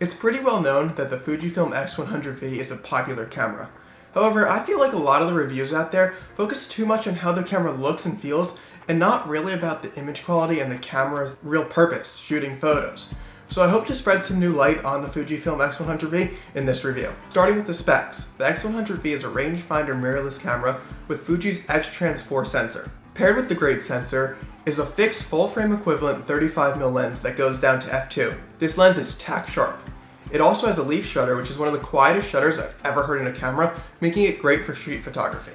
It's pretty well known that the Fujifilm X100V is a popular camera. However, I feel like a lot of the reviews out there focus too much on how the camera looks and feels and not really about the image quality and the camera's real purpose, shooting photos. So I hope to spread some new light on the Fujifilm X100V in this review. Starting with the specs, the X100V is a rangefinder mirrorless camera with Fuji's X-Trans4 sensor. Paired with the great sensor is a fixed full-frame equivalent 35mm lens that goes down to f2. This lens is tack sharp. It also has a leaf shutter, which is one of the quietest shutters I've ever heard in a camera, making it great for street photography.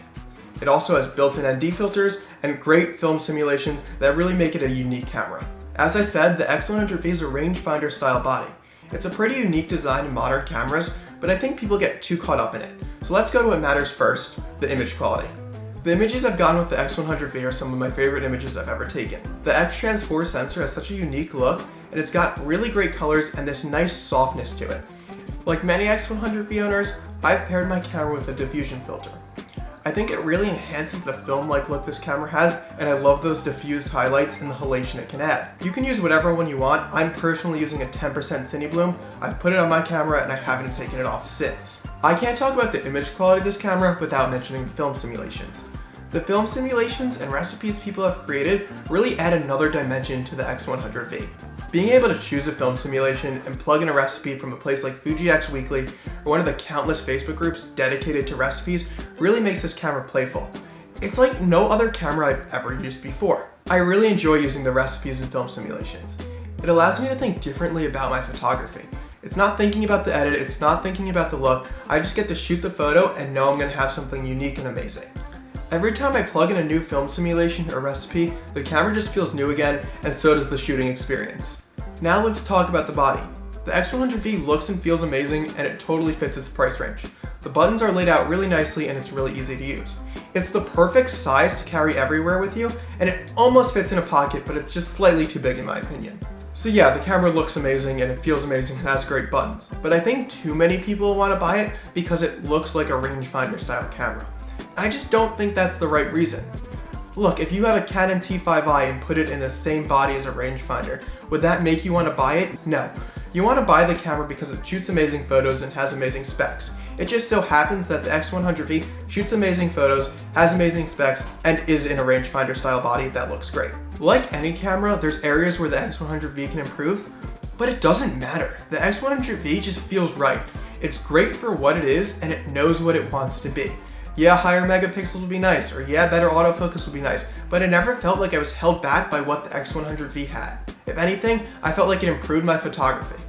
It also has built-in ND filters and great film simulation that really make it a unique camera. As I said, the X100V is a rangefinder style body. It's a pretty unique design in modern cameras, but I think people get too caught up in it. So let's go to what matters first, the image quality. The images I've gotten with the X100V are some of my favorite images I've ever taken. The X-Trans4 sensor has such a unique look, and it's got really great colors and this nice softness to it. Like many X100V owners, I've paired my camera with a diffusion filter. I think it really enhances the film-like look this camera has, and I love those diffused highlights and the halation it can add. You can use whatever one you want. I'm personally using a 10% Cine Bloom. I've put it on my camera and I haven't taken it off since. I can't talk about the image quality of this camera without mentioning the film simulations. The film simulations and recipes people have created really add another dimension to the X100V. Being able to choose a film simulation and plug in a recipe from a place like Fuji X Weekly or one of the countless Facebook groups dedicated to recipes really makes this camera playful. It's like no other camera I've ever used before. I really enjoy using the recipes and film simulations. It allows me to think differently about my photography. It's not thinking about the edit, it's not thinking about the look, I just get to shoot the photo and know I'm going to have something unique and amazing. Every time I plug in a new film simulation or recipe, the camera just feels new again, and so does the shooting experience. Now let's talk about the body. The X100V looks and feels amazing, and it totally fits its price range. The buttons are laid out really nicely and it's really easy to use. It's the perfect size to carry everywhere with you, and it almost fits in a pocket, but it's just slightly too big in my opinion. So yeah, the camera looks amazing and it feels amazing and has great buttons, but I think too many people want to buy it because it looks like a rangefinder style camera. I just don't think that's the right reason. Look, if you have a Canon T5i and put it in the same body as a rangefinder, would that make you want to buy it? No. You want to buy the camera because it shoots amazing photos and has amazing specs. It just so happens that the X100V shoots amazing photos, has amazing specs, and is in a rangefinder style body that looks great. Like any camera, there's areas where the X100V can improve, but it doesn't matter. The X100V just feels right. It's great for what it is, and it knows what it wants to be. Yeah, higher megapixels would be nice, or yeah, better autofocus would be nice, but it never felt like I was held back by what the X100V had. If anything, I felt like it improved my photography.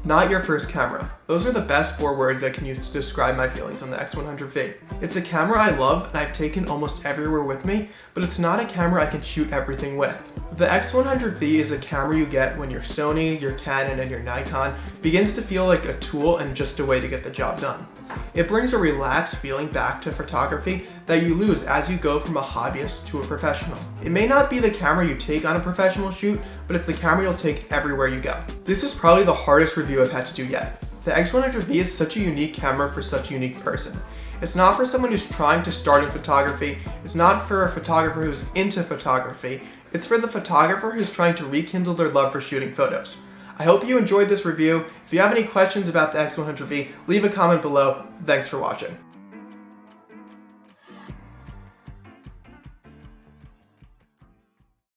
Not your first camera. Those are the best 4 words I can use to describe my feelings on the X100V. It's a camera I love and I've taken almost everywhere with me, but it's not a camera I can shoot everything with. The X100V is a camera you get when your Sony, your Canon, and your Nikon begins to feel like a tool and just a way to get the job done. It brings a relaxed feeling back to photography that you lose as you go from a hobbyist to a professional. It may not be the camera you take on a professional shoot, but it's the camera you'll take everywhere you go. This is probably the hardest review I've had to do yet. The X100V is such a unique camera for such a unique person. It's not for someone who's trying to start in photography, it's not for a photographer who's into photography, it's for the photographer who's trying to rekindle their love for shooting photos. I hope you enjoyed this review. If you have any questions about the X100V, leave a comment below. Thanks for watching.